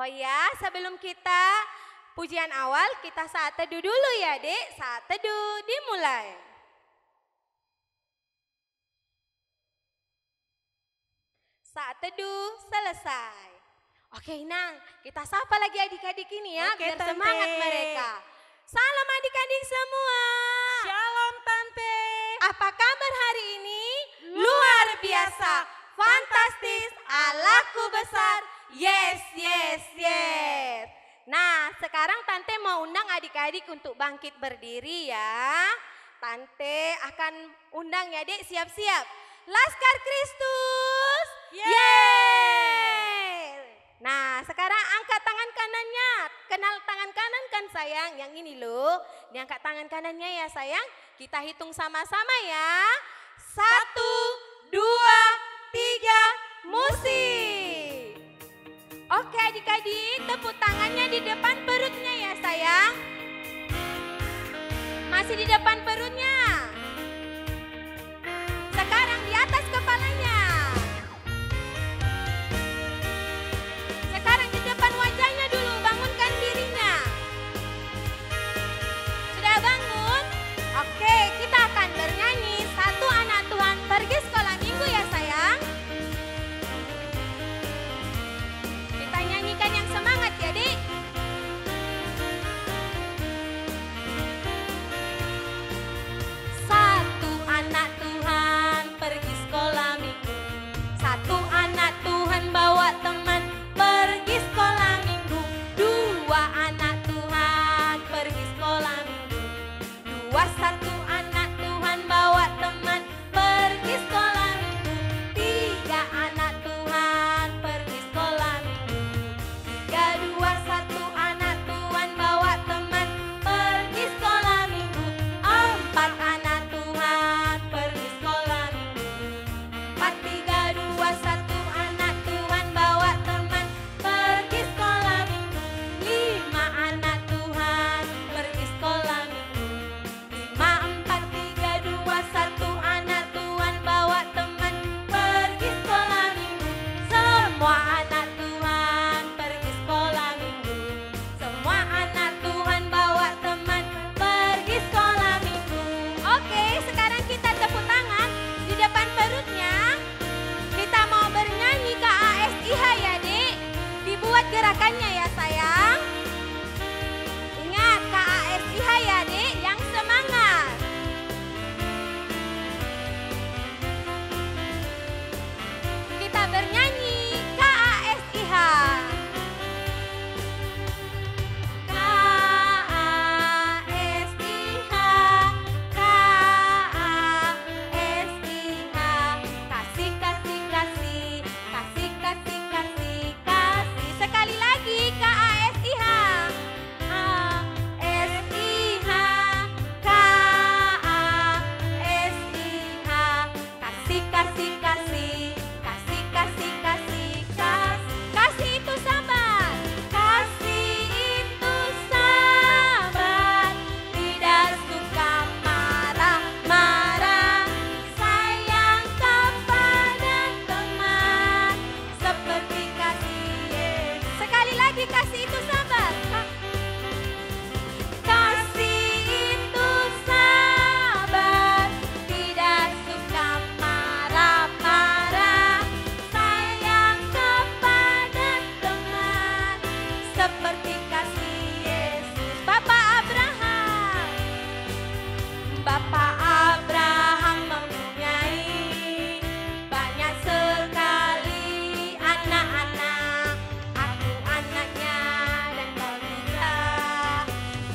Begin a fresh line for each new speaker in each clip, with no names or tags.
Oh ya, sebelum kita pujian awal, kita saat teduh dulu ya Dek. Saat teduh dimulai. Saat teduh selesai. Oke Inang, kita sapa lagi adik-adik ini ya,
Oke,
biar
Tante.
semangat mereka. Salam adik-adik semua.
Shalom Tante.
Apa kabar hari ini? Luar biasa, fantastis, Allahku besar. Yes, yes, yes. Nah, sekarang Tante mau undang adik-adik untuk bangkit berdiri ya. Tante akan undang ya Dek, siap-siap. Laskar Kristus. Yeay. Nah, sekarang angkat tangan kanannya. Kenal tangan kanan kan sayang? Yang ini loh. Diangkat tangan kanannya ya sayang. Kita hitung sama-sama ya. 1, 2, 3, musik. Oke adik-adik, tepuk tangannya di depan perutnya ya sayang. Masih di depan perutnya. Sekarang di atas kepalanya. Sekarang di depan wajahnya dulu, bangunkan dirinya. Sudah bangun? Oke, kita akan bernyanyi Satu Anak Tuhan Pergi Sekolah Minggu ya sayang. Kita nyanyikan yang semangat ya Dik. Satu anak Tuhan pergi sekolah minggu. Satu anak Tuhan bawa teman pergi sekolah minggu. Dua anak Tuhan pergi sekolah minggu. Dua satu anak Tuhan bawa teman pergi sekolah minggu. Tiga anak Tuhan pergi sekolah minggu. Tiga dua satu anak Tuhan bawa teman pergi sekolah minggu. Empat anak Tuhan pergi sekolah minggu. Empat tiga dua satu anak Tuhan bawa teman pergi sekolah minggu. Lima anak Tuhan pergi sekolah minggu. Lima empat tiga dua satu anak Tuhan bawa teman pergi sekolah minggu. Semua anak Tuhan pergi sekolah minggu. Semua anak Tuhan bawa teman pergi sekolah minggu. Oke, sekarang kita tepuk tangan di depan perutnya. Kita mau bernyanyi KASIH ya Dik. Dibuat gerakannya ya sayang. Ingat KASIH ya Dik, yang semangat. Kita bernyanyi KASIH. KASIH, KASIH, kasih, kasih, kasih, kasih, kasih, kasih, kasih. Sekali lagi KASIH. ASIH, KASIH, kasih, kasih, kasih, kasih, kasih, kasih, kasih. Kasih itu sabar, kasih itu sabar, tidak suka marah-marah, sayang kepada teman, seperti kasih Yesus. Sekali lagi kasih itu sabar. Kasih itu sabar, tidak suka marah-marah, sayang kepada teman, seperti kasih Yesus. Bapak Abraham, Bapak Abraham mempunyai banyak sekali anak-anak. Aku anaknya dan kau juga.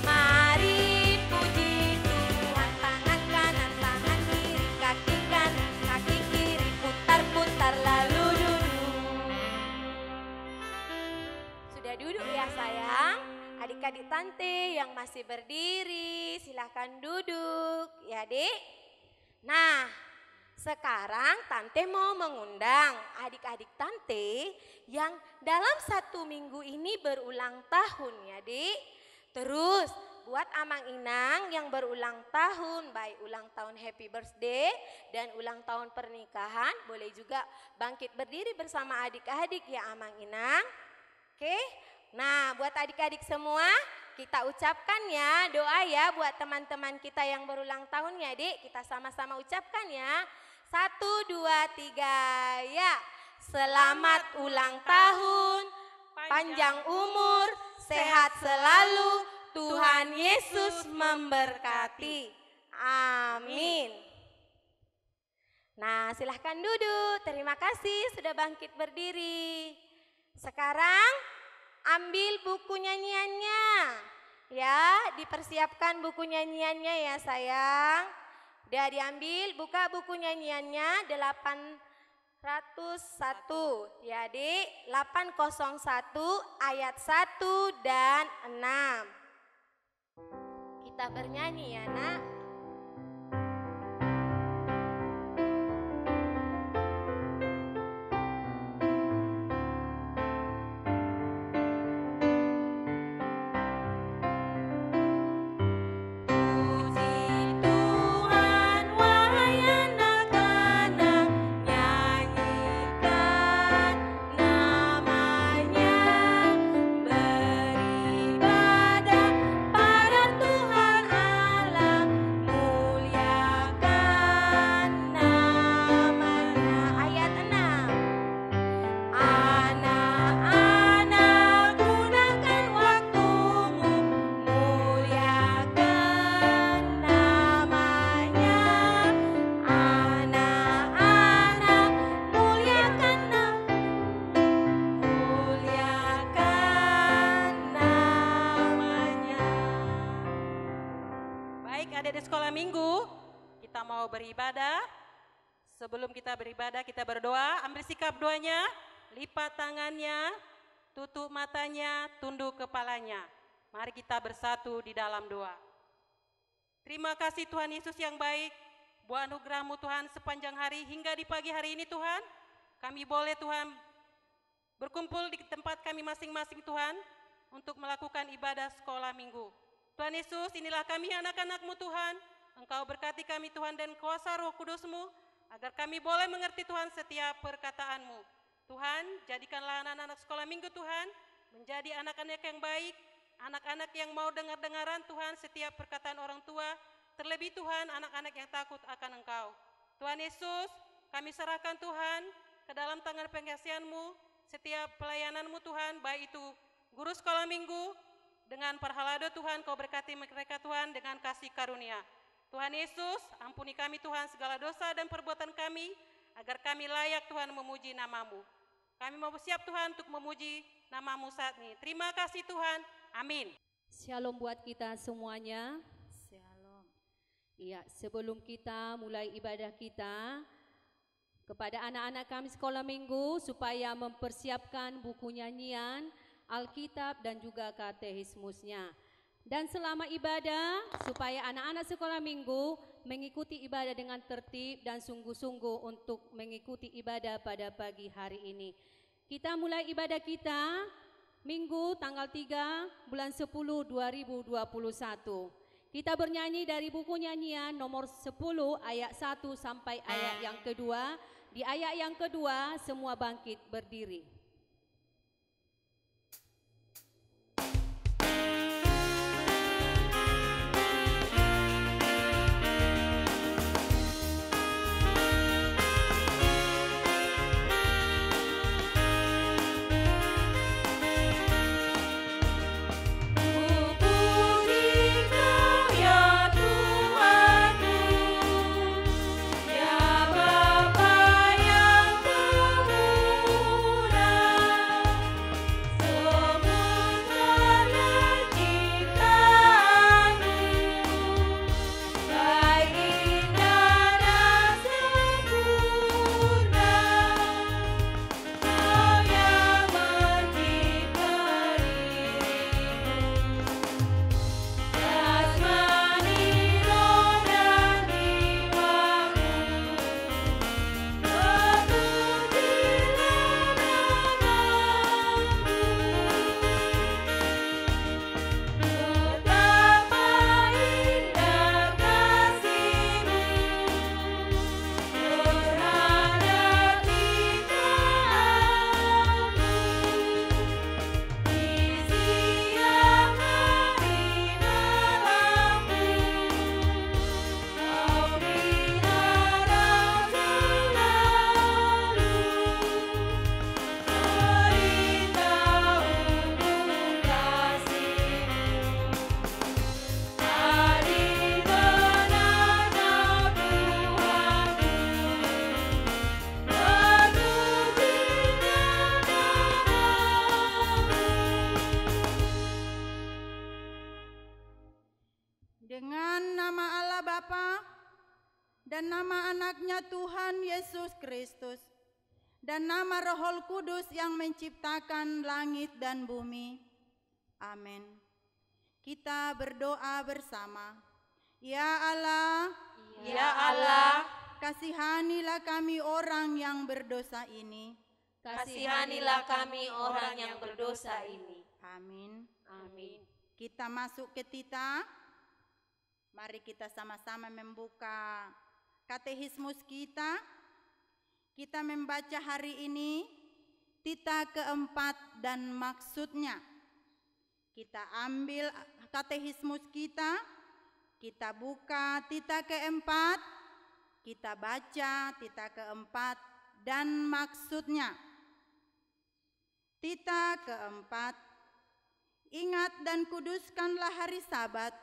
Mari puji Tuhan, tangan kanan, tangan kiri, kaki kanan, kaki kiri, putar-putar lalu duduk. Sudah duduk ya sayang? Adik-adik Tante yang masih berdiri, silahkan duduk ya Dek. Nah, sekarang Tante mau mengundang adik-adik Tante yang dalam 1 minggu ini berulang tahun ya Dek. Terus buat Amang Inang yang berulang tahun, baik ulang tahun happy birthday dan ulang tahun pernikahan, boleh juga bangkit berdiri bersama adik-adik ya Amang Inang. Oke, Nah, buat adik-adik semua, kita ucapkan ya doa ya buat teman-teman kita yang berulang tahun ya, Dik. Kita sama-sama ucapkan ya. 1, 2, 3, ya. Selamat ulang tahun, panjang umur, sehat selalu, Tuhan Yesus memberkati. Amin. Nah, silahkan duduk. Terima kasih sudah bangkit berdiri. Sekarang ambil buku nyanyiannya. Ya, dipersiapkan buku nyanyiannya ya sayang. Udah diambil, buka buku nyanyiannya 801. Ya, Dik. 801 ayat 1 dan 6. Kita bernyanyi ya, Nak.
Adik-adik sekolah minggu, kita mau beribadah. Sebelum kita beribadah, kita berdoa. Ambil sikap doanya, lipat tangannya, tutup matanya, tunduk kepalanya. Mari kita bersatu di dalam doa. Terima kasih Tuhan Yesus yang baik, buat anugerah-Mu Tuhan sepanjang hari hingga di pagi hari ini Tuhan. Kami boleh Tuhan berkumpul di tempat kami masing-masing Tuhan untuk melakukan ibadah sekolah minggu. Tuhan Yesus, inilah kami anak-anak-Mu Tuhan. Engkau berkati kami Tuhan dan kuasa Roh Kudus-Mu, agar kami boleh mengerti Tuhan setiap perkataan-Mu. Tuhan, jadikanlah anak-anak sekolah minggu Tuhan, menjadi anak-anak yang baik, anak-anak yang mau dengar-dengaran Tuhan setiap perkataan orang tua, terlebih Tuhan anak-anak yang takut akan Engkau. Tuhan Yesus, kami serahkan Tuhan ke dalam tangan pengasihan-Mu, setiap pelayanan-Mu Tuhan, baik itu guru sekolah minggu, dengan perhalado Tuhan, Kau berkati mereka Tuhan dengan kasih karunia. Tuhan Yesus, ampuni kami Tuhan segala dosa dan perbuatan kami, agar kami layak Tuhan memuji nama-Mu. Kami mau bersiap Tuhan untuk memuji nama-Mu saat ini. Terima kasih Tuhan, amin.
Shalom buat kita semuanya.
Shalom.
Iya, sebelum kita mulai ibadah kita, kepada anak-anak kami sekolah minggu supaya mempersiapkan buku nyanyian, Alkitab dan juga katekismusnya. Dan selama ibadah, supaya anak-anak sekolah minggu mengikuti ibadah dengan tertib dan sungguh-sungguh untuk mengikuti ibadah pada pagi hari ini. Kita mulai ibadah kita Minggu tanggal 3 bulan 10 2021. Kita bernyanyi dari buku nyanyian nomor 10 ayat 1 sampai ayat yang kedua. Di ayat yang kedua semua bangkit berdiri.
Ya Bapa yang terpuji,
dan nama anaknya Tuhan Yesus Kristus, dan nama Roh Kudus yang menciptakan langit dan bumi. Amin. Kita berdoa bersama. Ya Allah,
Ya Allah,
kasihanilah kami orang yang berdosa ini.
kasihanilah kami orang yang berdosa ini.
Amin.
Amin.
Kita masuk ke Tita. Mari kita sama-sama membuka katekismus kita. Kita membaca hari ini Tita keempat dan maksudnya. Kita ambil katekismus kita buka Tita keempat, kita baca Tita keempat dan maksudnya. Tita keempat, ingat dan kuduskanlah hari Sabat.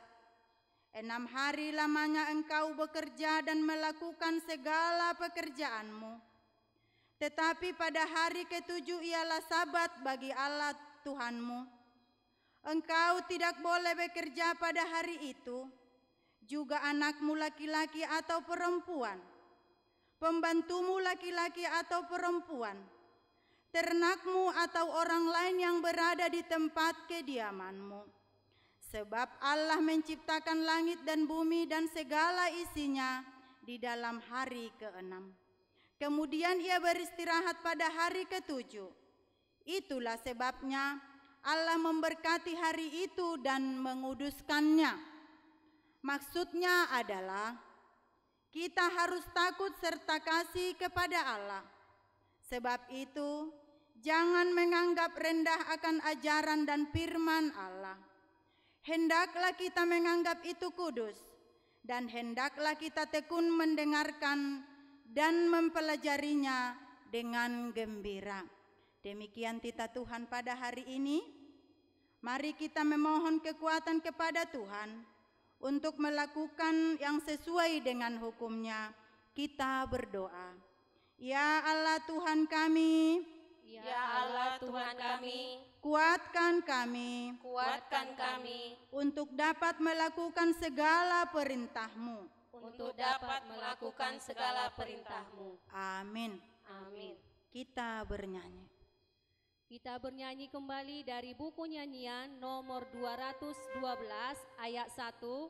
6 hari lamanya engkau bekerja dan melakukan segala pekerjaanmu. Tetapi pada hari ke-7 ialah Sabat bagi Allah Tuhanmu. Engkau tidak boleh bekerja pada hari itu, juga anakmu laki-laki atau perempuan, pembantumu laki-laki atau perempuan, ternakmu atau orang lain yang berada di tempat kediamanmu. Sebab Allah menciptakan langit dan bumi dan segala isinya di dalam hari ke-6. Kemudian ia beristirahat pada hari ke-7. Itulah sebabnya Allah memberkati hari itu dan menguduskannya. Maksudnya adalah kita harus takut serta kasih kepada Allah. Sebab itu, jangan menganggap rendah akan ajaran dan firman Allah. Hendaklah kita menganggap itu kudus, dan hendaklah kita tekun mendengarkan dan mempelajarinya dengan gembira. Demikian Tita Tuhan pada hari ini. Mari kita memohon kekuatan kepada Tuhan untuk melakukan yang sesuai dengan hukum-Nya. Kita berdoa. Ya Allah Tuhan kami,
Ya Allah Tuhan kami,
kuatkan kami
kuatkan kami
untuk dapat melakukan segala perintah-Mu.
untuk dapat melakukan segala perintah-Mu.
Amin.
Amin.
Kita bernyanyi.
Kita bernyanyi kembali dari buku nyanyian nomor 212 ayat 1.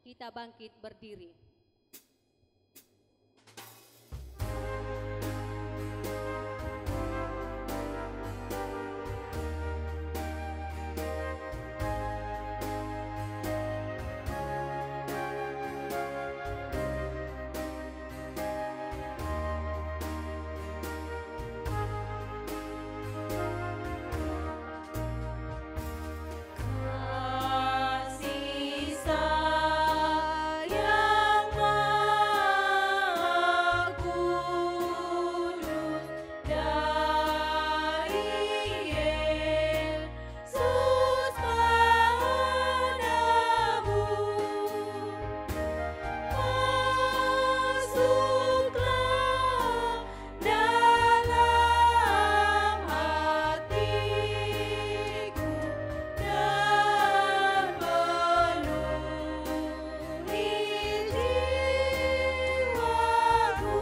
Kita bangkit berdiri.
Kasih sayang Maha Kudus dari Yesus padamu, masuklah dalam hatiku dan penuhi jiwaku.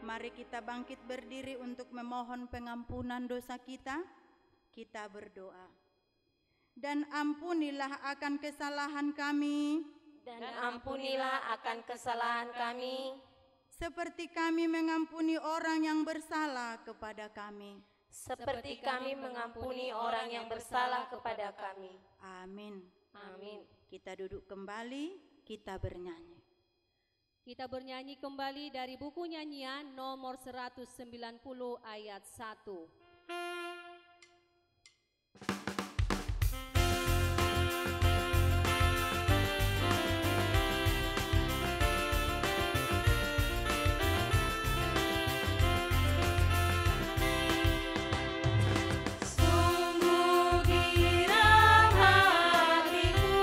Mari kita bangkit berdiri untuk memohon pengampunan dosa kita. Kita berdoa. Dan ampunilah akan kesalahan kami,
Dan ampunilah akan kesalahan kami,
seperti kami mengampuni orang yang bersalah kepada kami.
seperti kami mengampuni orang yang bersalah kepada kami.
Amin.
Amin.
Kita duduk kembali, kita bernyanyi.
Kita bernyanyi kembali dari buku nyanyian nomor 190 ayat 1.
Sungguh girang hatiku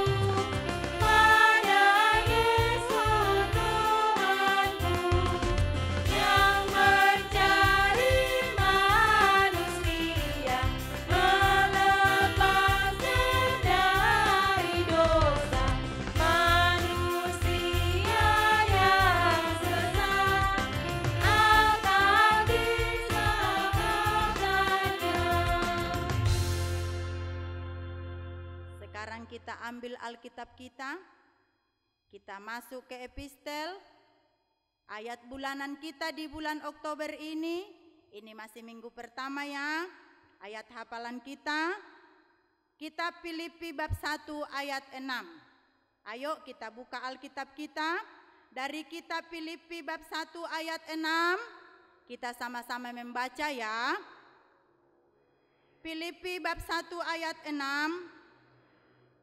pada Yesus Tuhanku, yang mencari manusia
kita ambil Alkitab kita masuk ke epistel, ayat bulanan kita di bulan Oktober ini masih minggu pertama ya. Ayat hafalan kita, Kitab Filipi bab 1 ayat 6. Ayo kita buka Alkitab kita, dari Kitab Filipi bab 1 ayat 6, kita sama-sama membaca ya. Filipi bab 1 ayat 6,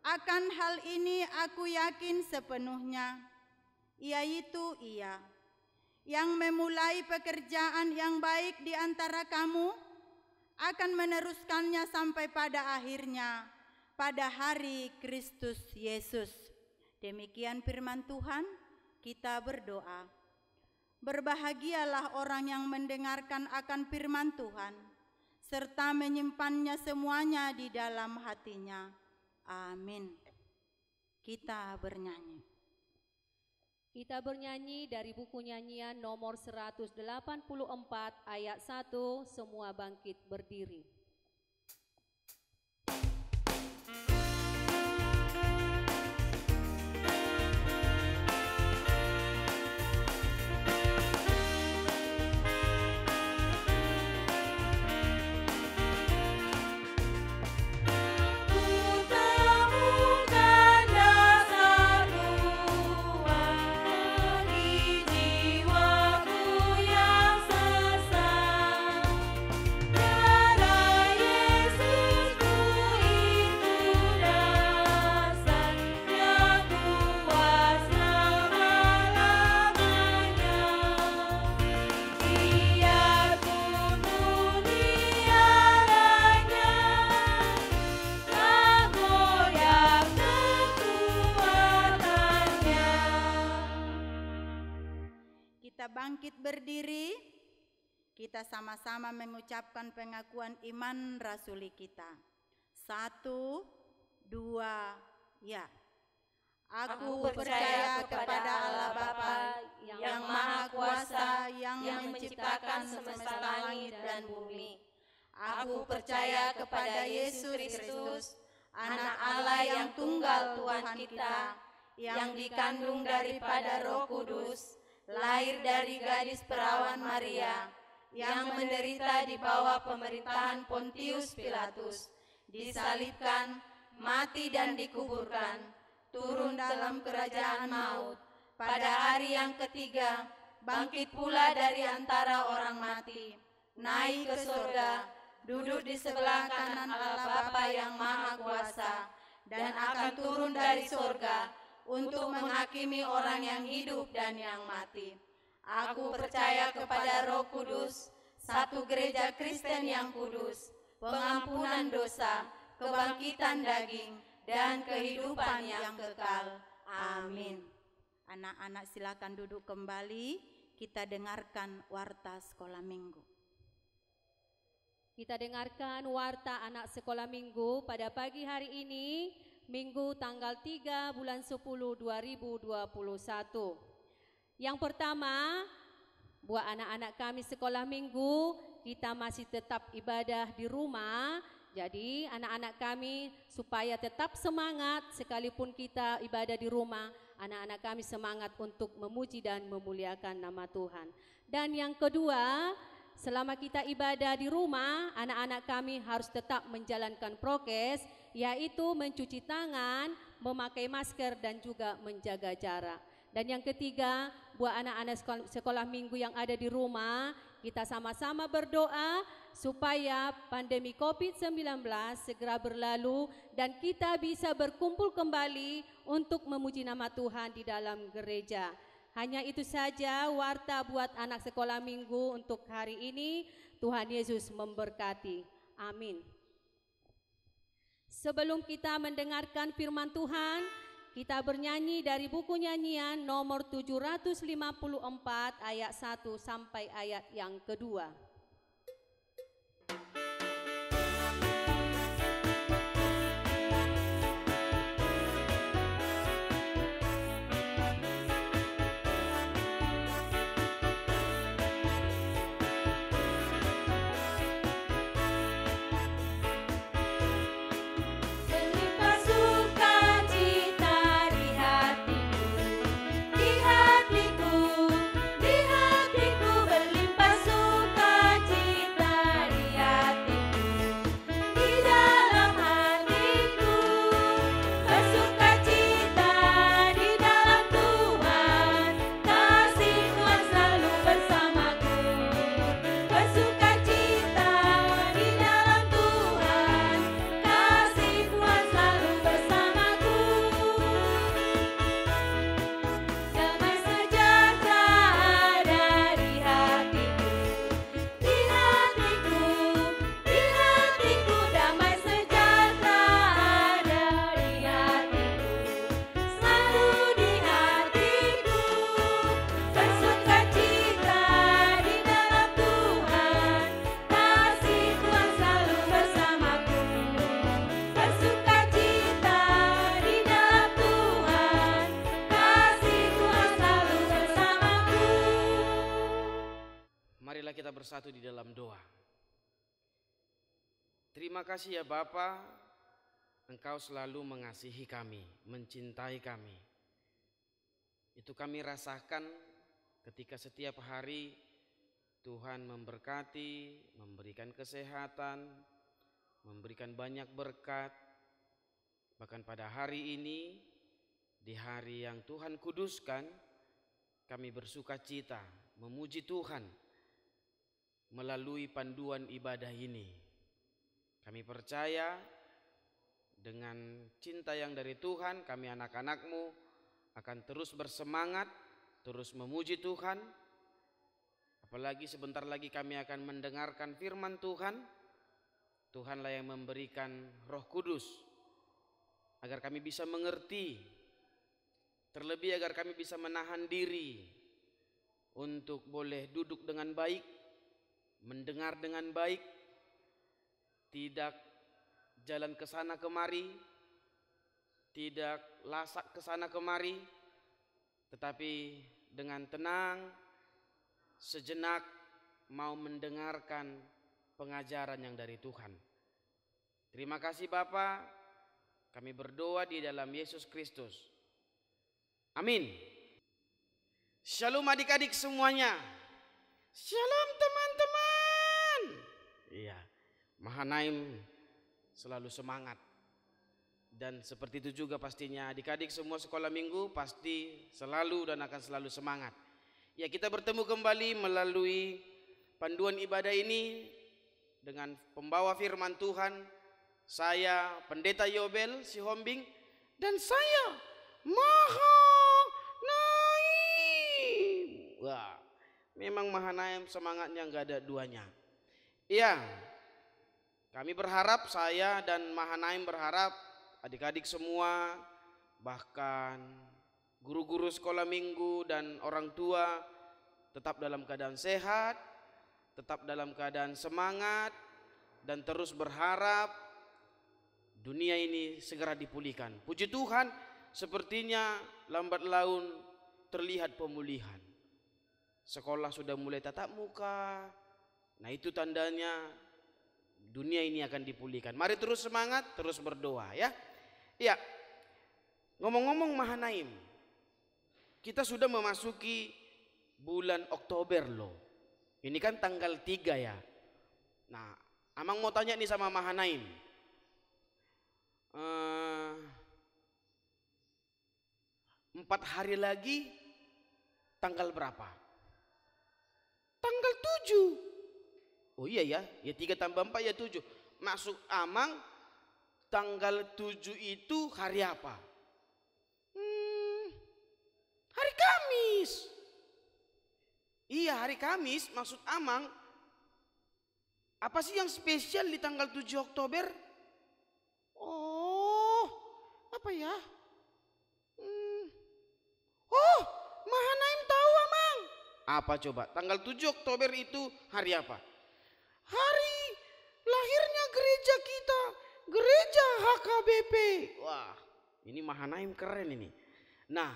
akan hal ini aku yakin sepenuhnya, yaitu Ia yang memulai pekerjaan yang baik di antara kamu akan meneruskannya sampai pada akhirnya, pada hari Kristus Yesus. Demikian firman Tuhan, kita berdoa. Berbahagialah orang yang mendengarkan akan firman Tuhan, serta menyimpannya semuanya di dalam hatinya. Amin. Kita bernyanyi.
Kita bernyanyi dari buku nyanyian nomor 184 ayat 1, semua bangkit berdiri.
Bangkit berdiri, kita sama-sama mengucapkan pengakuan iman rasuli kita. 1, 2, ya. Aku percaya kepada Allah Bapa yang Maha Kuasa, yang menciptakan semesta langit dan bumi. Aku percaya kepada Yesus Kristus, Anak Allah yang tunggal Tuhan kita, yang dikandung daripada Roh Kudus, lahir dari gadis perawan Maria, yang menderita di bawah pemerintahan Pontius Pilatus, disalibkan, mati dan dikuburkan, turun dalam kerajaan maut, pada hari yang ketiga bangkit pula dari antara orang mati, naik ke surga, duduk di sebelah kanan Allah Bapa yang Maha Kuasa, dan akan turun dari surga untuk menghakimi orang yang hidup dan yang mati. Aku percaya kepada Roh Kudus, satu gereja Kristen yang kudus, pengampunan dosa, kebangkitan daging, dan kehidupan yang kekal. Amin. Anak-anak silakan duduk kembali, kita dengarkan warta sekolah minggu.
Kita dengarkan warta anak sekolah minggu pada pagi hari ini, Minggu tanggal 3 bulan 10 2021. Yang pertama, buat anak-anak kami sekolah minggu, kita masih tetap ibadah di rumah. Jadi anak-anak kami supaya tetap semangat sekalipun kita ibadah di rumah, anak-anak kami semangat untuk memuji dan memuliakan nama Tuhan. Dan yang kedua, selama kita ibadah di rumah, anak-anak kami harus tetap menjalankan prokes, yaitu mencuci tangan, memakai masker, dan juga menjaga jarak. Dan yang ketiga, buat anak-anak sekolah minggu yang ada di rumah, kita sama-sama berdoa supaya pandemi COVID-19 segera berlalu dan kita bisa berkumpul kembali untuk memuji nama Tuhan di dalam gereja. Hanya itu saja warta buat anak sekolah minggu untuk hari ini. Tuhan Yesus memberkati. Amin. Sebelum kita mendengarkan firman Tuhan, kita bernyanyi dari buku nyanyian nomor 754 ayat 1 sampai ayat yang kedua.
Melimpah suka
di dalam doa. Terima kasih ya Bapa, Engkau selalu mengasihi kami, mencintai kami. Itu kami rasakan ketika setiap hari Tuhan memberkati, memberikan kesehatan, memberikan banyak berkat. Bahkan pada hari ini, di hari yang Tuhan kuduskan, kami bersuka cita, memuji Tuhan melalui panduan ibadah ini. Kami percaya dengan cinta yang dari Tuhan, kami anak-anak-Mu akan terus bersemangat, terus memuji Tuhan. Apalagi sebentar lagi kami akan mendengarkan firman Tuhan. Tuhanlah yang memberikan Roh Kudus agar kami bisa mengerti, terlebih agar kami bisa menahan diri untuk boleh duduk dengan baik, mendengar dengan baik, tidak jalan ke sana kemari, tidak lasak ke sana kemari, tetapi dengan tenang sejenak mau mendengarkan pengajaran yang dari Tuhan. Terima kasih Bapa, kami berdoa di dalam Yesus Kristus. Amin. Shalom adik-adik semuanya. Shalom teman-teman. Iya, Mahanaim selalu semangat. Dan seperti itu juga pastinya adik-adik semua sekolah minggu pasti selalu dan akan selalu semangat. Ya, kita bertemu kembali melalui panduan ibadah ini dengan pembawa firman Tuhan, saya Pendeta Yobel Sihombing, dan saya Mahanaim. Wah, memang Mahanaim semangatnya nggak ada duanya. Iya, kami berharap, saya dan Mahanaim berharap adik-adik semua, bahkan guru-guru sekolah minggu dan orang tua tetap dalam keadaan sehat, tetap dalam keadaan semangat, dan terus berharap dunia ini segera dipulihkan. Puji Tuhan, sepertinya lambat laun terlihat pemulihan. Sekolah sudah mulai tatap muka. Nah, itu tandanya dunia ini akan dipulihkan. Mari terus semangat, terus berdoa ya. Ya, ngomong-ngomong Mahanaim, kita sudah memasuki bulan Oktober loh. Ini kan tanggal 3 ya. Nah, Amang mau tanya nih sama Mahanaim. 4 hari lagi tanggal berapa? Tanggal 7. Oh iya ya, ya 3 tambah 4 ya 7. Maksud Amang tanggal 7 itu hari apa? Hari Kamis. Iya, hari Kamis. Maksud Amang, apa sih yang spesial di tanggal 7 Oktober? Oh, apa ya? Oh, Mahanaim tahu Amang. Apa coba? Tanggal 7 Oktober itu hari apa? Hari lahirnya gereja kita, gereja HKBP. Wah, ini Mahanaim keren ini. Nah,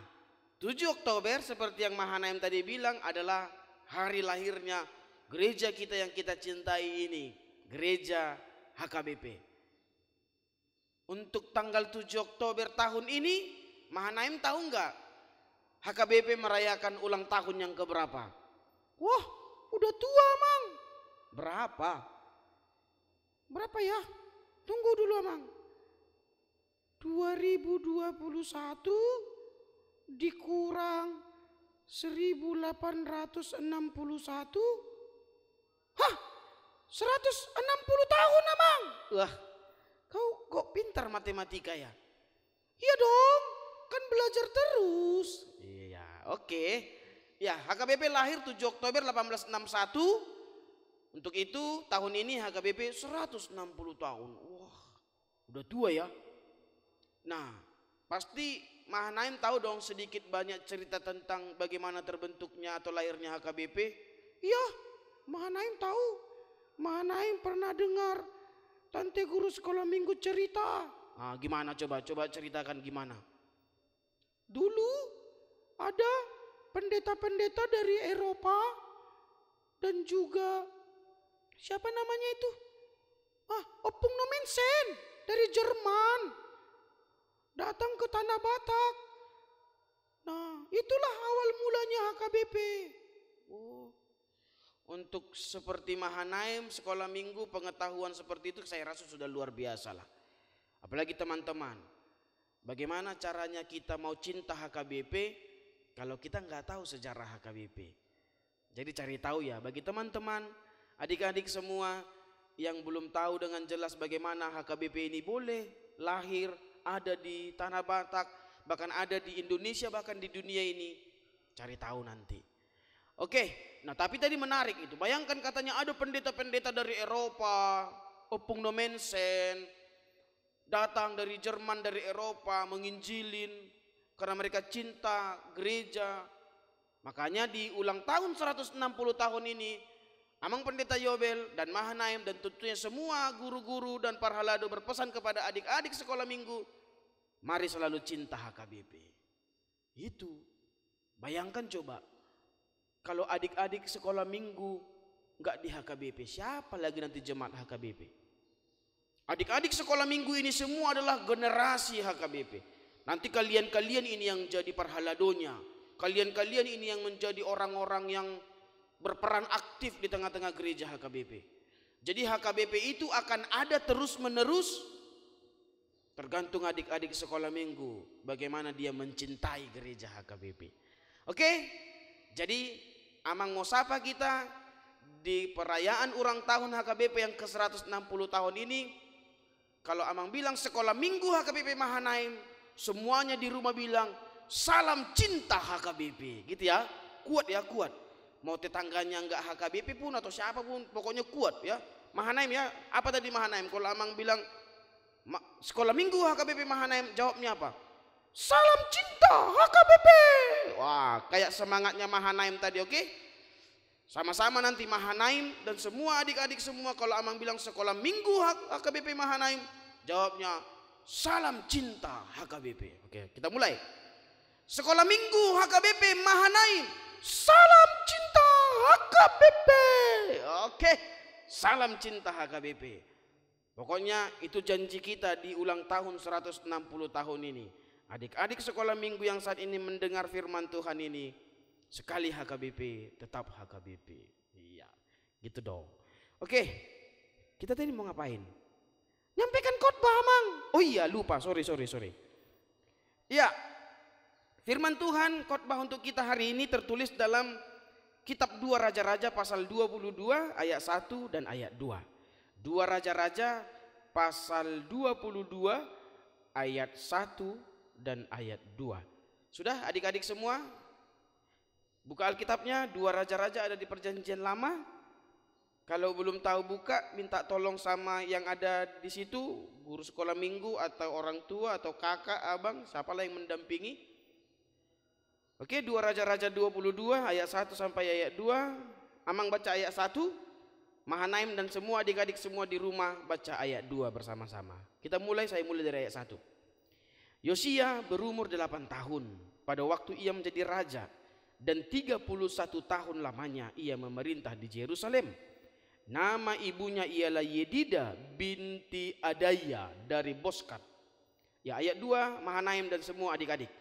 7 Oktober seperti yang Mahanaim tadi bilang adalah hari lahirnya gereja kita yang kita cintai ini, gereja HKBP. Untuk tanggal 7 Oktober tahun ini, Mahanaim tahu enggak? HKBP merayakan ulang tahun yang keberapa? Wah, udah tua Mang. Berapa? Berapa ya? Tunggu dulu Mang. 2021 dikurang 1861. Hah? 160 tahun Amang. Wah, kau kok pintar matematika ya? Iya dong, kan belajar terus. Iya, oke. Ya, HKBP lahir 7 Oktober 1861. Untuk itu tahun ini HKBP 160 tahun. Wah, udah tua ya. Nah, pasti Mahanaim tahu dong sedikit banyak cerita tentang bagaimana terbentuknya atau lahirnya HKBP. Iya, Mahanaim tahu. Mahanaim pernah dengar Tante guru sekolah minggu cerita. Ah, gimana coba ceritakan gimana? Dulu ada pendeta-pendeta dari Eropa dan juga siapa namanya itu? Opung Nomensen dari Jerman. Datang ke Tanah Batak. Nah, itulah awal mulanya HKBP. Untuk seperti Mahanaim, sekolah minggu, pengetahuan seperti itu saya rasa sudah luar biasa lah. Apalagi teman-teman, bagaimana caranya kita mau cinta HKBP kalau kita nggak tahu sejarah HKBP. Jadi cari tahu ya, bagi teman-teman, adik-adik semua yang belum tahu dengan jelas bagaimana HKBP ini boleh lahir, ada di Tanah Batak, bahkan ada di Indonesia, bahkan di dunia ini, cari tahu nanti. Oke, nah tapi tadi menarik itu, bayangkan katanya ada pendeta-pendeta dari Eropa, Opung Nomensen, datang dari Jerman, dari Eropa, menginjilin, karena mereka cinta gereja. Makanya di ulang tahun 160 tahun ini, Amang Pendeta Yobel dan Mahanaim dan tentunya semua guru-guru dan para halado berpesan kepada adik-adik sekolah minggu, mari selalu cinta HKBP. Itu, bayangkan coba, kalau adik-adik sekolah minggu nggak di HKBP, siapa lagi nanti jemaat HKBP? Adik-adik sekolah minggu ini semua adalah generasi HKBP. Nanti kalian-kalian ini yang jadi parhaladonya, kalian-kalian ini yang menjadi orang-orang yang berperan aktif di tengah-tengah gereja HKBP. Jadi HKBP itu akan ada terus-menerus, tergantung adik-adik sekolah minggu bagaimana dia mencintai gereja HKBP. Oke? Jadi Amang mau sapa kita di perayaan ulang tahun HKBP yang ke-160 tahun ini. Kalau Amang bilang sekolah minggu HKBP Mahanaim, semuanya di rumah bilang salam cinta HKBP, gitu ya. Kuat ya, kuat. Mau tetangganya enggak HKBP pun atau siapapun, pokoknya kuat ya. Mahanaim ya, apa tadi Mahanaim? Kalau Amang bilang sekolah minggu HKBP Mahanaim, jawabnya apa? Salam cinta HKBP. Wah, kayak semangatnya Mahanaim tadi, oke? Sama-sama nanti Mahanaim dan semua adik-adik semua, kalau Amang bilang sekolah minggu HKBP Mahanaim, jawabnya salam cinta HKBP. Oke, kita mulai. Sekolah minggu HKBP Mahanaim, salam cinta HKBP. Oke, salam cinta HKBP. Pokoknya itu janji kita di ulang tahun 160 tahun ini. Adik-adik sekolah minggu yang saat ini mendengar firman Tuhan ini, sekali HKBP, tetap HKBP. Iya, gitu dong. Oke, kita tadi mau ngapain? Nyampaikan khotbah, Mang. Oh iya, lupa, sorry. Iya, firman Tuhan khotbah untuk kita hari ini tertulis dalam kitab 2 Raja-Raja pasal 22 ayat 1 dan ayat 2. 2 Raja-Raja pasal 22 ayat 1 dan ayat 2. Sudah adik-adik semua? Buka Alkitabnya, 2 Raja-Raja ada di Perjanjian Lama. Kalau belum tahu buka, minta tolong sama yang ada di situ, guru sekolah minggu atau orang tua atau kakak, abang, siapalah yang mendampingi. Oke, 2 Raja-Raja 22 ayat 1 sampai ayat 2. Amang baca ayat 1, Mahanaim dan semua adik-adik semua di rumah baca ayat 2 bersama-sama. Kita mulai, saya mulai dari ayat 1. Yosia berumur 8 tahun pada waktu ia menjadi raja, dan 31 tahun lamanya ia memerintah di Yerusalem. Nama ibunya ialah Yedida binti Adaya dari Boskat. Ya, ayat 2, Mahanaim dan semua adik-adik.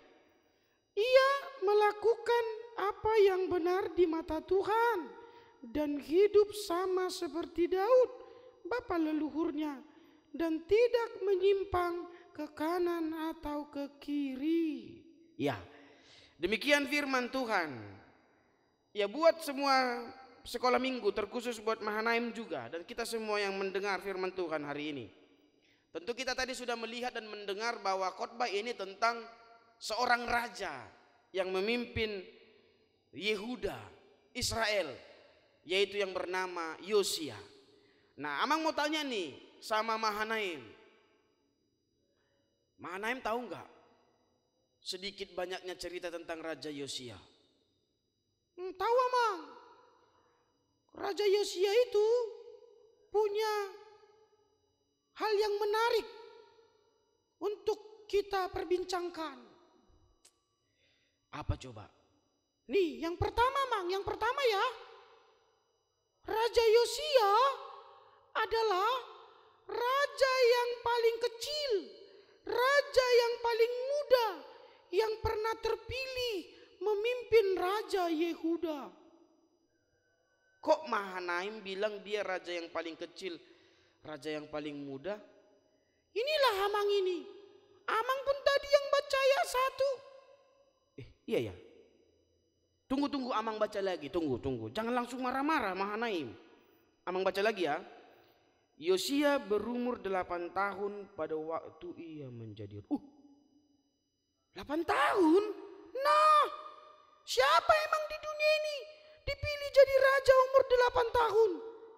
Ia melakukan apa yang benar di mata Tuhan dan hidup sama seperti Daud, bapa leluhurnya, dan tidak menyimpang ke kanan atau ke kiri. Ya, demikian firman Tuhan. Ya, buat semua sekolah minggu, terkhusus buat Mahanaim juga, dan kita semua yang mendengar firman Tuhan hari ini. Tentu kita tadi sudah melihat dan mendengar bahwa khotbah ini tentang seorang raja yang memimpin Yehuda, Israel, yaitu yang bernama Yosia. Nah, Amang mau tanya nih sama Mahanaim. Mahanaim tahu nggak sedikit banyaknya cerita tentang Raja Yosia? Tahu, Amang. Raja Yosia itu punya hal yang menarik untuk kita perbincangkan. Apa coba? Nih, yang pertama, Mang, yang pertama ya. Raja Yosia adalah raja yang paling kecil, raja yang paling muda, yang pernah terpilih memimpin Raja Yehuda. Kok Mahanaim bilang dia raja yang paling kecil, raja yang paling muda? Inilah Amang ini. Amang pun tadi yang baca ayat 1. Iya ya. Tunggu Amang baca lagi, tunggu. Jangan langsung marah-marah Mahanaim. Amang baca lagi ya. Yosia berumur 8 tahun pada waktu ia menjadi 8 tahun? Nah, siapa emang di dunia ini dipilih jadi raja umur 8 tahun?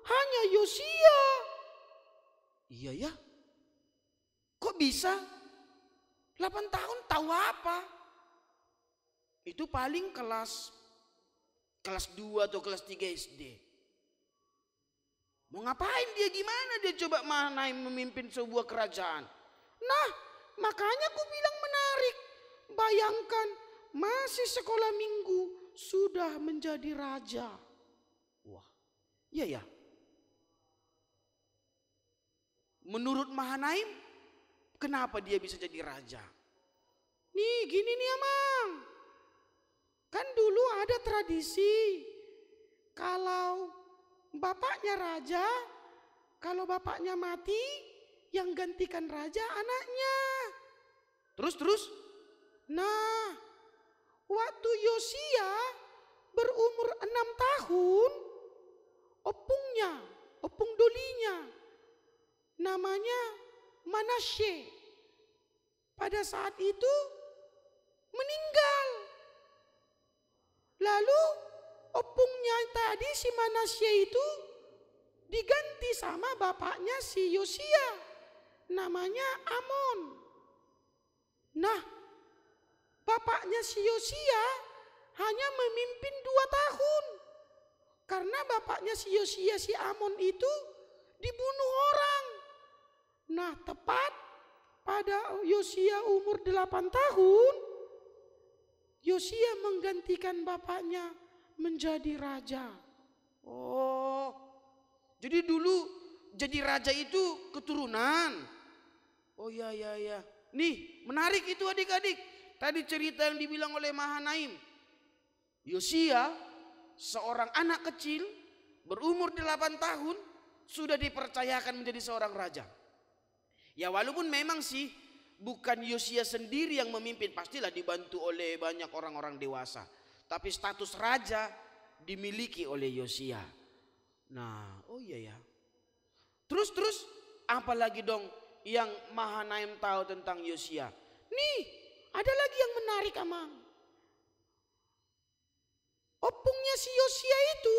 Hanya Yosia. Iya ya. Kok bisa? 8 tahun tahu apa? Itu paling kelas 2 atau kelas 3 SD. Mau ngapain dia, gimana dia coba Mahanaim memimpin sebuah kerajaan? Nah, makanya aku bilang menarik. Bayangkan masih sekolah minggu sudah menjadi raja. Wah, iya ya. Menurut Mahanaim, kenapa dia bisa jadi raja? Nih, gini nih Amang. Kan dulu ada tradisi kalau bapaknya raja, kalau bapaknya mati, yang gantikan raja anaknya. Terus? Nah, waktu Yosia berumur 6 tahun, opung dolinya, namanya Manasye, pada saat itu meninggal. Lalu opungnya tadi si Manasye itu diganti sama bapaknya si Yosia, namanya Amon. Nah, bapaknya si Yosia hanya memimpin 2 tahun. Karena bapaknya si Yosia, si Amon itu dibunuh orang. Nah, tepat pada Yosia umur 8 tahun, Yosia menggantikan bapaknya menjadi raja. Oh, jadi dulu jadi raja itu keturunan. Oh ya. Nih, menarik itu adik-adik. Tadi cerita yang dibilang oleh Mahanaim. Yosia, seorang anak kecil berumur 8 tahun sudah dipercayakan menjadi seorang raja. Ya walaupun memang sih bukan Yosia sendiri yang memimpin, pastilah dibantu oleh banyak orang-orang dewasa. Tapi status raja dimiliki oleh Yosia. Nah, oh iya ya. Terus apa lagi dong yang Mahanaim tahu tentang Yosia? Nih, ada lagi yang menarik Amang. Opungnya si Yosia itu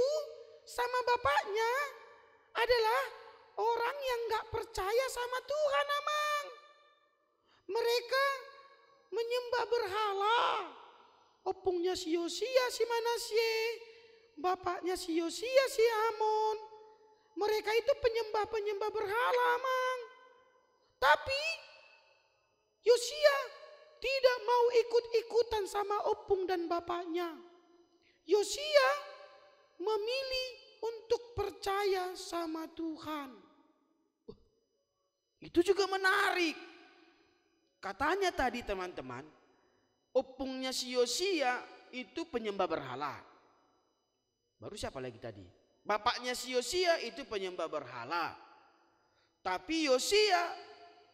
sama bapaknya adalah orang yang gak percaya sama Tuhan Amang. Mereka menyembah berhala. Opungnya si Yosia si Manasye, bapaknya si Yosia si Amon. Mereka itu penyembah berhala Amang. Tapi Yosia tidak mau ikut-ikutan sama opung dan bapaknya. Yosia memilih untuk percaya sama Tuhan. Itu juga menarik. Katanya tadi teman-teman, opungnya si Yosia itu penyembah berhala. Baru siapa lagi tadi? Bapaknya si Yosia itu penyembah berhala. Tapi Yosia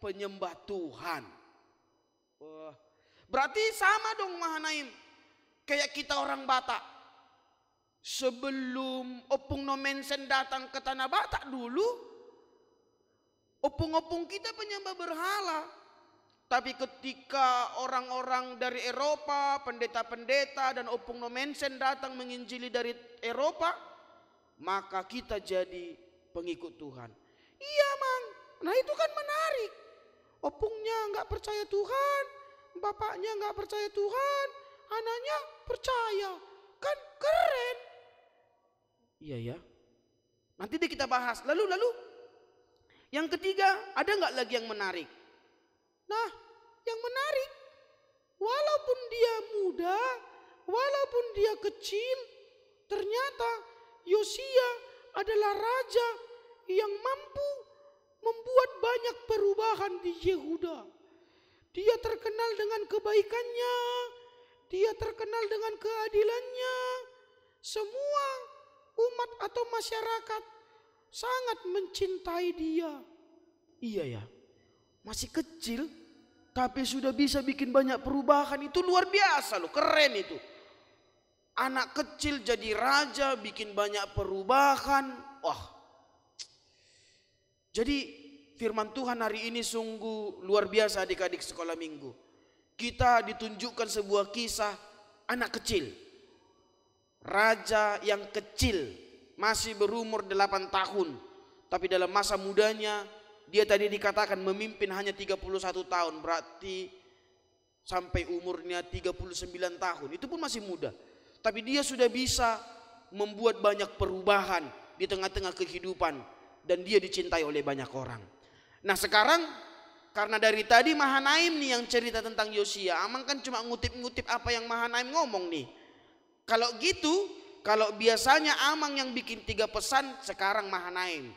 penyembah Tuhan. Wah, berarti sama dong Mahanaim. Kayak kita orang Batak. Sebelum Opung Nomensen datang ke Tanah Batak dulu, opung-opung kita penyembah berhala. Tapi ketika orang-orang dari Eropa, pendeta-pendeta dan Opung Nomensen datang menginjili dari Eropa, maka kita jadi pengikut Tuhan. Iya Mang, nah itu kan menarik. Opungnya nggak percaya Tuhan, bapaknya nggak percaya Tuhan, anaknya percaya, kan keren. Iya ya. Nanti deh kita bahas. Lalu yang ketiga, ada nggak lagi yang menarik? Nah, yang menarik, walaupun dia muda, walaupun dia kecil, ternyata Yosia adalah raja yang mampu membuat banyak perubahan di Yehuda. Dia terkenal dengan kebaikannya, dia terkenal dengan keadilannya. Semua umat atau masyarakat sangat mencintai dia. Iya ya, masih kecil tapi sudah bisa bikin banyak perubahan. Itu luar biasa loh, keren itu. Anak kecil jadi raja, bikin banyak perubahan. Wah. Jadi firman Tuhan hari ini sungguh luar biasa adik-adik sekolah minggu. Kita ditunjukkan sebuah kisah anak kecil. Raja yang kecil, masih berumur 8 tahun. Tapi dalam masa mudanya, dia tadi dikatakan memimpin hanya 31 tahun. Berarti sampai umurnya 39 tahun. Itu pun masih muda. Tapi dia sudah bisa membuat banyak perubahan di tengah-tengah kehidupan. Dan dia dicintai oleh banyak orang. Nah sekarang karena dari tadi Mahanaim nih yang cerita tentang Yosia. Amang kan cuma ngutip-ngutip apa yang Mahanaim ngomong nih. Kalau gitu, kalau biasanya Amang yang bikin 3 pesan, sekarang Mahanaim.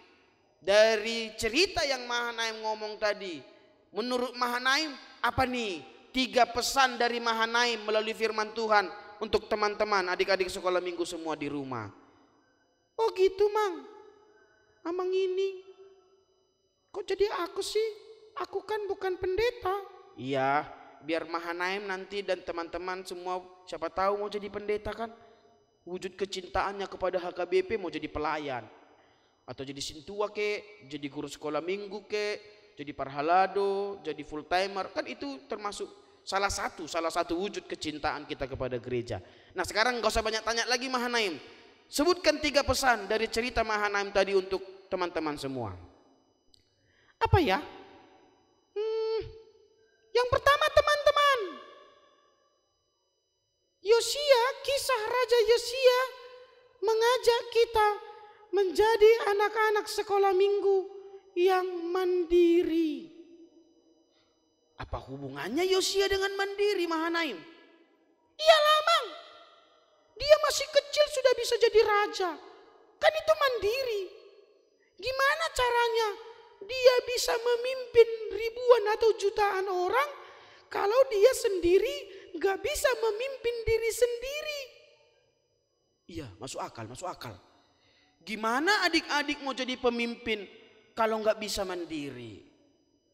Dari cerita yang Mahanaim ngomong tadi, menurut Mahanaim apa nih 3 pesan dari Mahanaim melalui firman Tuhan untuk teman-teman adik-adik sekolah minggu semua di rumah? Oh gitu Mang, Amang ini kok jadi aku sih? Aku kan bukan pendeta. Iya, biar Mahanaim nanti dan teman-teman semua siapa tahu mau jadi pendeta kan. Wujud kecintaannya kepada HKBP mau jadi pelayan. Atau jadi sintua ke, jadi guru sekolah minggu ke, jadi parhalado, jadi full timer. Kan itu termasuk salah satu wujud kecintaan kita kepada gereja. Nah sekarang gak usah banyak tanya lagi Mahanaim. Sebutkan 3 pesan dari cerita Mahanaim tadi untuk teman-teman semua. Apa ya? Yang pertama teman-teman, Yosia, kisah Raja Yosia mengajak kita menjadi anak-anak sekolah minggu yang mandiri. Apa hubungannya Yosia dengan mandiri Mahanaim? Iyalah Mang, dia masih kecil sudah bisa jadi raja. Kan itu mandiri. Gimana caranya dia bisa memimpin ribuan atau jutaan orang kalau dia sendiri gak bisa memimpin diri sendiri? Iya, masuk akal. Gimana adik-adik mau jadi pemimpin kalau gak bisa mandiri?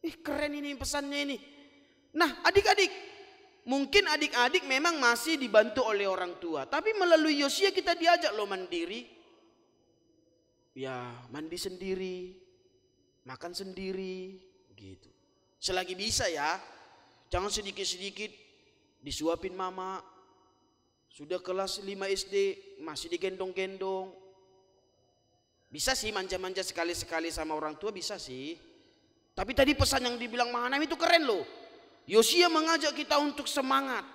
Keren ini pesannya ini. Nah adik-adik, mungkin adik-adik memang masih dibantu oleh orang tua. Tapi melalui Yosia kita diajak loh mandiri. Ya mandi sendiri, makan sendiri gitu. Selagi bisa ya. Jangan sedikit-sedikit disuapin mama. Sudah kelas 5 SD masih digendong-gendong. Bisa sih manja-manja sekali-sekali sama orang tua, bisa sih. Tapi tadi pesan yang dibilang Mahanaim itu keren loh. Yosia mengajak kita untuk semangat.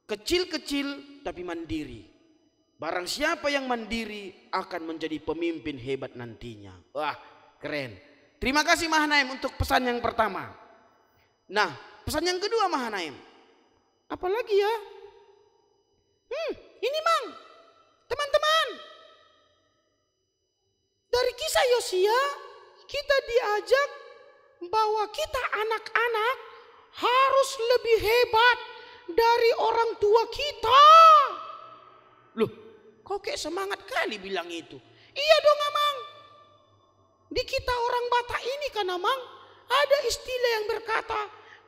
Kecil-kecil tapi mandiri. Barang siapa yang mandiri akan menjadi pemimpin hebat nantinya. Wah keren. Terima kasih Mahanaim untuk pesan yang pertama. Nah pesan yang kedua Mahanaim. Apalagi ya? Ini Mang, teman-teman. Dari kisah Yosia kita diajak bahwa kita anak-anak harus lebih hebat dari orang tua kita. Loh, kok kayak semangat kali bilang itu? Iya dong Amang. Di kita orang Batak ini kan Amang, ada istilah yang berkata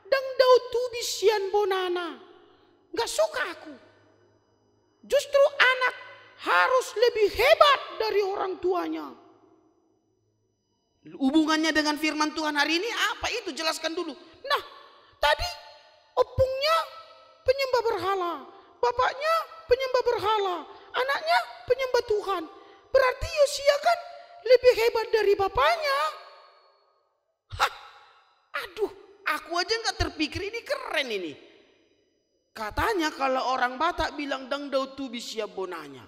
dangdau tubi sian bonana. Gak suka aku. Justru anak harus lebih hebat dari orang tuanya. Hubungannya dengan firman Tuhan hari ini apa itu? Jelaskan dulu. Nah, tadi opungnya penyembah berhala, bapaknya penyembah berhala, anaknya penyembah Tuhan. Berarti Yosia kan lebih hebat dari bapaknya. Hah, aduh, aku aja nggak terpikir ini keren ini. Katanya kalau orang Batak bilang dangdau tu bisia bonanya.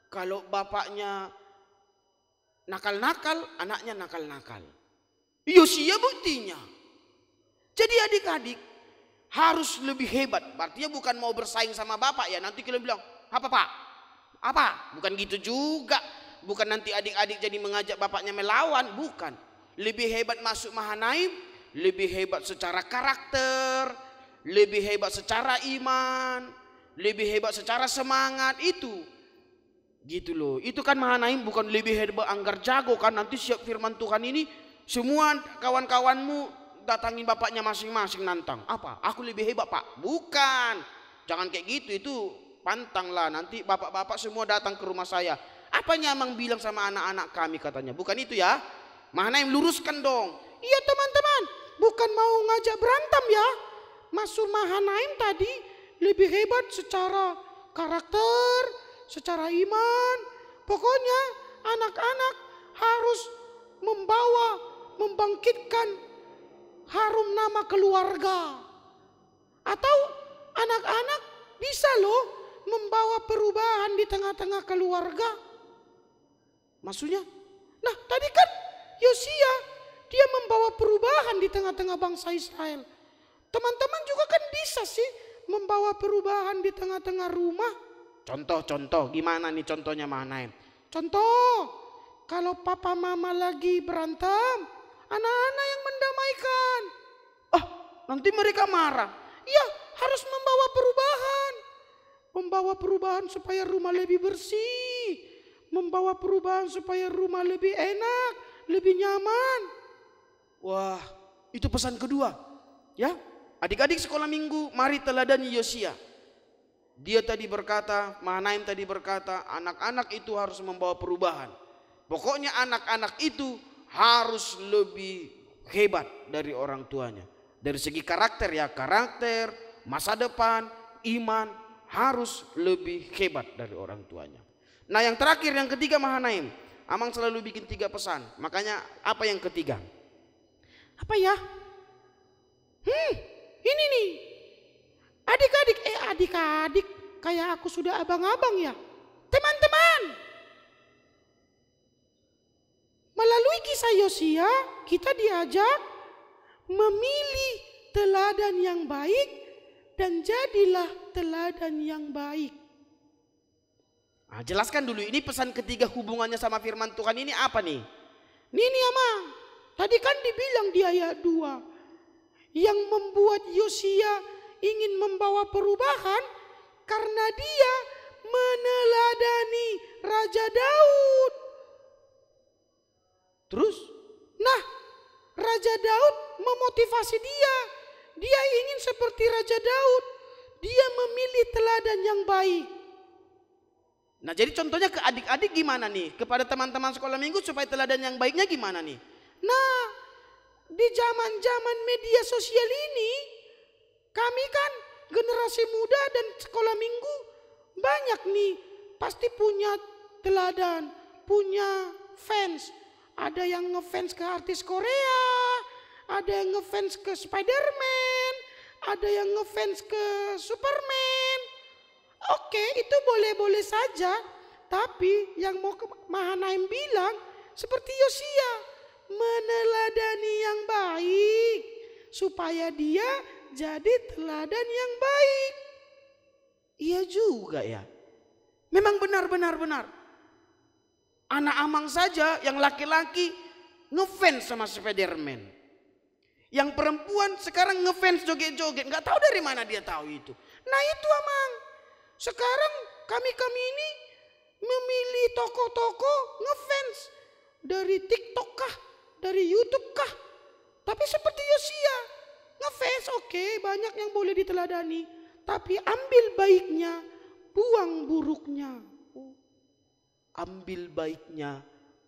Kalau bapaknya nakal-nakal, anaknya nakal-nakal. Yosia buktinya. Jadi adik-adik harus lebih hebat. Artinya bukan mau bersaing sama bapak ya. Nanti kalian bilang, apa pak? Apa? Bukan gitu juga. Bukan nanti adik-adik jadi mengajak bapaknya melawan, bukan. Lebih hebat masuk Mahanaim, lebih hebat secara karakter, lebih hebat secara iman, lebih hebat secara semangat itu. Gitu loh. Itu kan Mahanaim bukan lebih hebat anggar jago kan, nanti siap firman Tuhan ini semua kawan-kawanmu datangin bapaknya masing-masing nantang. Apa? Aku lebih hebat, Pak. Bukan. Jangan kayak gitu, itu pantang lah. Nanti bapak-bapak semua datang ke rumah saya. Apanya Amang bilang sama anak-anak kami katanya? Bukan itu ya. Mahanaim luruskan dong. Iya teman-teman, bukan mau ngajak berantem ya. Masuk Mahanaim tadi lebih hebat secara karakter, secara iman. Pokoknya anak-anak harus membangkitkan harum nama keluarga. Atau anak-anak bisa loh membawa perubahan di tengah-tengah keluarga. Maksudnya? Nah tadi kan Yosia dia membawa perubahan di tengah-tengah bangsa Israel. Teman-teman juga kan bisa sih membawa perubahan di tengah-tengah rumah. Contoh, gimana nih contohnya Mahanaim? Contoh, kalau papa mama lagi berantem, anak-anak yang mendamaikan. Nanti mereka marah. Ya harus membawa perubahan. Membawa perubahan supaya rumah lebih bersih. Membawa perubahan supaya rumah lebih enak, lebih nyaman. Wah, itu pesan kedua. Ya, adik-adik sekolah minggu, mari teladani Yosia. Dia tadi berkata, Mahanaim tadi berkata, anak-anak itu harus membawa perubahan. Pokoknya anak-anak itu harus lebih hebat dari orang tuanya. Dari segi karakter ya, karakter, masa depan, iman harus lebih hebat dari orang tuanya. Nah yang terakhir, yang ketiga Mahanaim. Amang selalu bikin 3 pesan. Makanya apa yang ketiga? Apa ya? Ini nih. Adik-adik kayak aku sudah abang-abang ya. Teman-teman. Melalui kisah Yosia kita diajak memilih teladan yang baik dan jadilah teladan yang baik. Nah, jelaskan dulu ini pesan ketiga hubungannya sama firman Tuhan ini apa nih? Ini Amang. Tadi kan dibilang di ayat 2. Yang membuat Yosia ingin membawa perubahan karena dia meneladani Raja Daud. Terus? Nah, Raja Daud memotivasi dia. Dia ingin seperti Raja Daud. Dia memilih teladan yang baik. Nah jadi contohnya ke adik-adik gimana nih? Kepada teman-teman sekolah minggu supaya teladan yang baiknya gimana nih? Nah di zaman-zaman media sosial ini kami kan generasi muda dan sekolah minggu banyak nih pasti punya teladan, punya fans. Ada yang ngefans ke artis Korea, ada yang ngefans ke Spider-Man, ada yang ngefans ke Superman. Oke, itu boleh-boleh saja. Tapi yang mau Mahanaim bilang seperti Yosia, meneladani yang baik supaya dia jadi teladan yang baik. Iya juga ya. Memang benar. Anak Amang saja yang laki-laki ngefans sama Spider-Man. Yang perempuan sekarang ngefans joget-joget. Gak tahu dari mana dia tahu itu. Nah itu Amang. Sekarang kami ini memilih toko-toko ngefans dari TikTok kah, dari YouTube kah. Tapi seperti Yosia, ngefans oke, banyak yang boleh diteladani. Tapi ambil baiknya, buang buruknya. Ambil baiknya,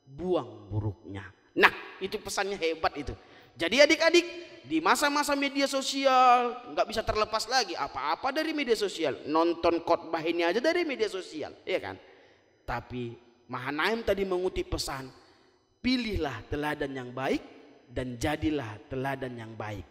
buang buruknya. Nah itu pesannya hebat itu. Jadi adik-adik di masa-masa media sosial nggak bisa terlepas lagi apa-apa dari media sosial. Nonton khotbah ini aja dari media sosial, ya kan? Tapi Mahanaim tadi mengutip pesan, pilihlah teladan yang baik dan jadilah teladan yang baik.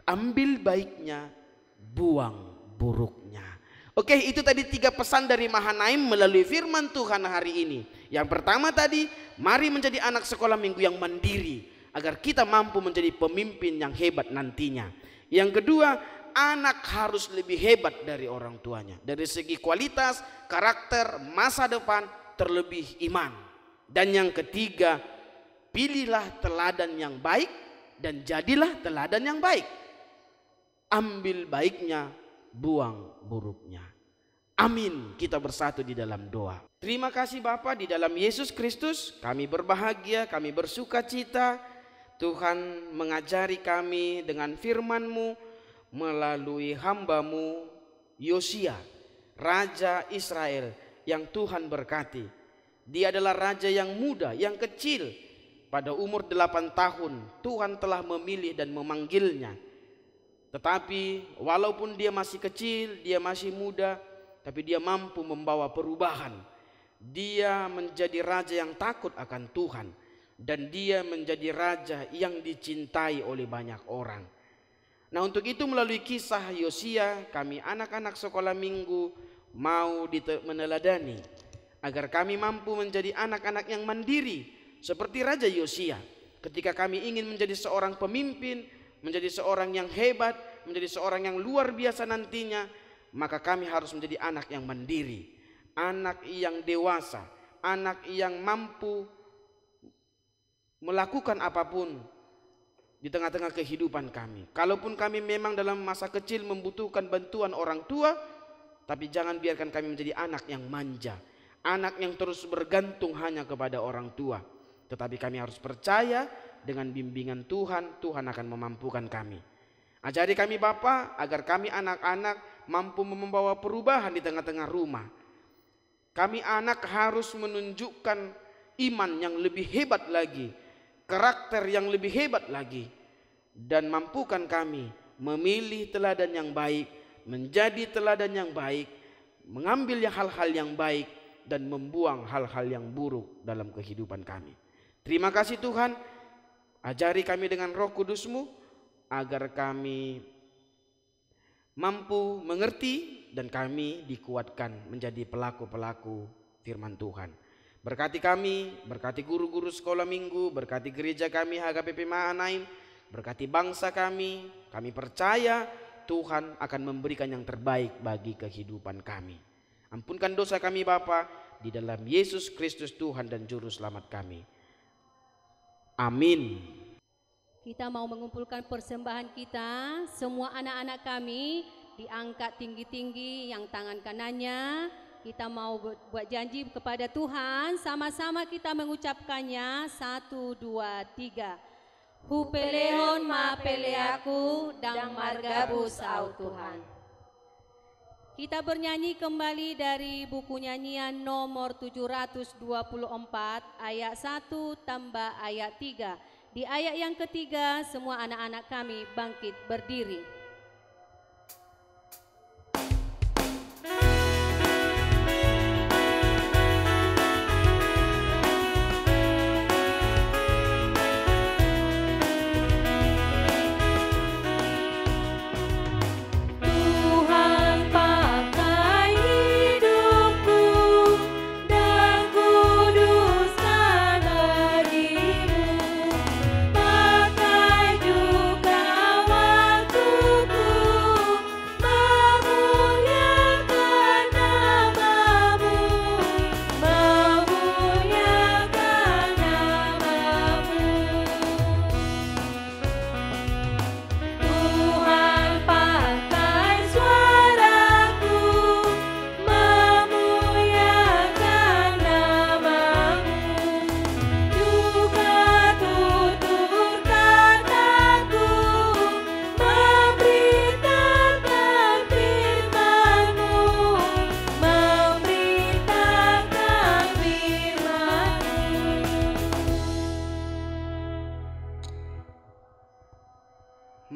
Ambil baiknya, buang buruknya. Oke, itu tadi 3 pesan dari Mahanaim melalui firman Tuhan hari ini. Yang pertama tadi, mari menjadi anak sekolah minggu yang mandiri agar kita mampu menjadi pemimpin yang hebat nantinya. Yang kedua, anak harus lebih hebat dari orang tuanya. Dari segi kualitas, karakter, masa depan, terlebih iman. Dan yang ketiga, pilihlah teladan yang baik dan jadilah teladan yang baik. Ambil baiknya, buang buruknya. Amin. Kita bersatu di dalam doa. Terima kasih Bapa, di dalam Yesus Kristus kami berbahagia, kami bersuka cita. Tuhan mengajari kami dengan firman-Mu melalui hamba-Mu Yosia, Raja Israel yang Tuhan berkati. Dia adalah raja yang muda, yang kecil. Pada umur 8 tahun Tuhan telah memilih dan memanggilnya. Tetapi walaupun dia masih kecil, dia masih muda, tapi dia mampu membawa perubahan. Dia menjadi raja yang takut akan Tuhan, dan dia menjadi raja yang dicintai oleh banyak orang. Nah, untuk itu melalui kisah Yosia, kami anak-anak sekolah minggu mau meneladani agar kami mampu menjadi anak-anak yang mandiri seperti Raja Yosia. Ketika kami ingin menjadi seorang pemimpin, menjadi seorang yang hebat, menjadi seorang yang luar biasa nantinya, maka kami harus menjadi anak yang mandiri, anak yang dewasa, anak yang mampu melakukan apapun di tengah-tengah kehidupan kami. Kalaupun kami memang dalam masa kecil membutuhkan bantuan orang tua, tapi jangan biarkan kami menjadi anak yang manja, anak yang terus bergantung hanya kepada orang tua. Tetapi kami harus percaya dengan bimbingan Tuhan, Tuhan akan memampukan kami. Ajari kami Bapa, agar kami anak-anak mampu membawa perubahan di tengah-tengah rumah. Kami anak harus menunjukkan iman yang lebih hebat lagi, karakter yang lebih hebat lagi, dan mampukan kami memilih teladan yang baik, menjadi teladan yang baik, mengambil hal-hal yang baik, dan membuang hal-hal yang buruk dalam kehidupan kami. Terima kasih Tuhan, ajari kami dengan Roh Kudus-Mu agar kami mampu mengerti dan kami dikuatkan menjadi pelaku-pelaku firman Tuhan. Berkati kami, berkati guru-guru sekolah minggu, berkati gereja kami HKBP Mahanaim, berkati bangsa kami. Kami percaya Tuhan akan memberikan yang terbaik bagi kehidupan kami. Ampunkan dosa kami Bapa, di dalam Yesus Kristus Tuhan dan Juru Selamat kami. Amin.
Kita mau mengumpulkan persembahan kita, semua anak-anak kami diangkat tinggi-tinggi yang tangan kanannya. Kita mau buat janji kepada Tuhan, sama-sama kita mengucapkannya. 1, 2, 3. Hupelehon ma peleaku dang margabus au Tuhan. Kita bernyanyi kembali dari buku nyanyian nomor 724 ayat 1 tambah ayat 3. Di ayat yang ketiga semua anak-anak kami bangkit berdiri.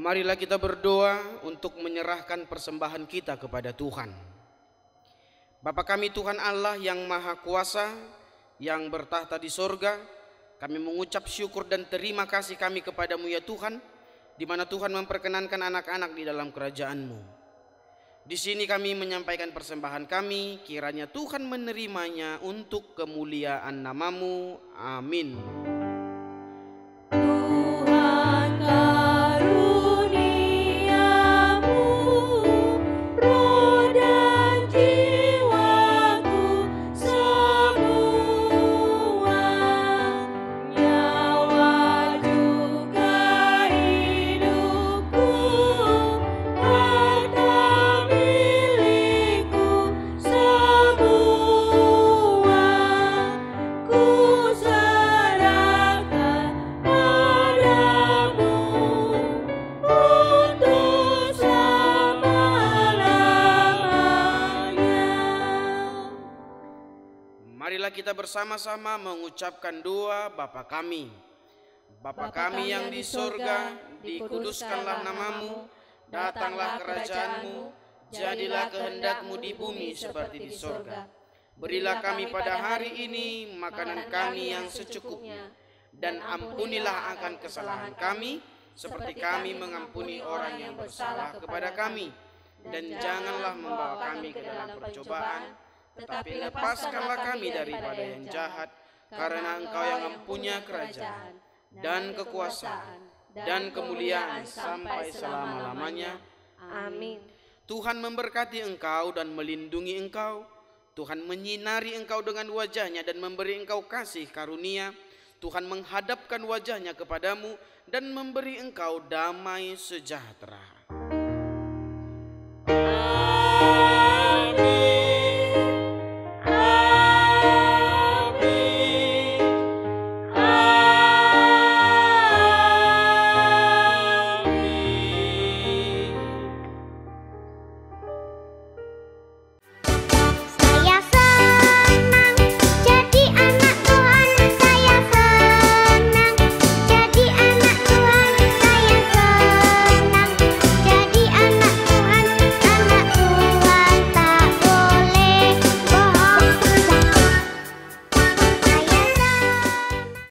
Marilah kita berdoa untuk menyerahkan persembahan kita kepada Tuhan. Bapa kami Tuhan Allah yang Maha Kuasa, yang bertahta di sorga, kami mengucap syukur dan terima kasih kami kepadamu ya Tuhan, di mana Tuhan memperkenankan anak-anak di dalam kerajaan-Mu. Di sini kami menyampaikan persembahan kami, kiranya Tuhan menerimanya untuk kemuliaan nama-Mu. Amin. bersama-sama mengucapkan doa Bapa kami. Bapa kami yang di sorga, dikuduskanlah namamu, datanglah kerajaanmu, jadilah kehendak-Mu di bumi seperti di sorga. Berilah kami pada hari ini makanan kami yang secukupnya, dan ampunilah akan kesalahan kami, seperti kami mengampuni orang yang bersalah kepada kami. Dan janganlah membawa kami ke dalam percobaan, tetapi lepaskanlah kami daripada yang jahat, karena Engkau yang mempunyai kerajaan, dan kekuasaan, dan kemuliaan sampai selama-lamanya.
Amin.
Tuhan memberkati engkau dan melindungi engkau. Tuhan menyinari engkau dengan wajah-Nya dan memberi engkau kasih karunia. Tuhan menghadapkan wajah-Nya kepadamu dan memberi engkau damai sejahtera.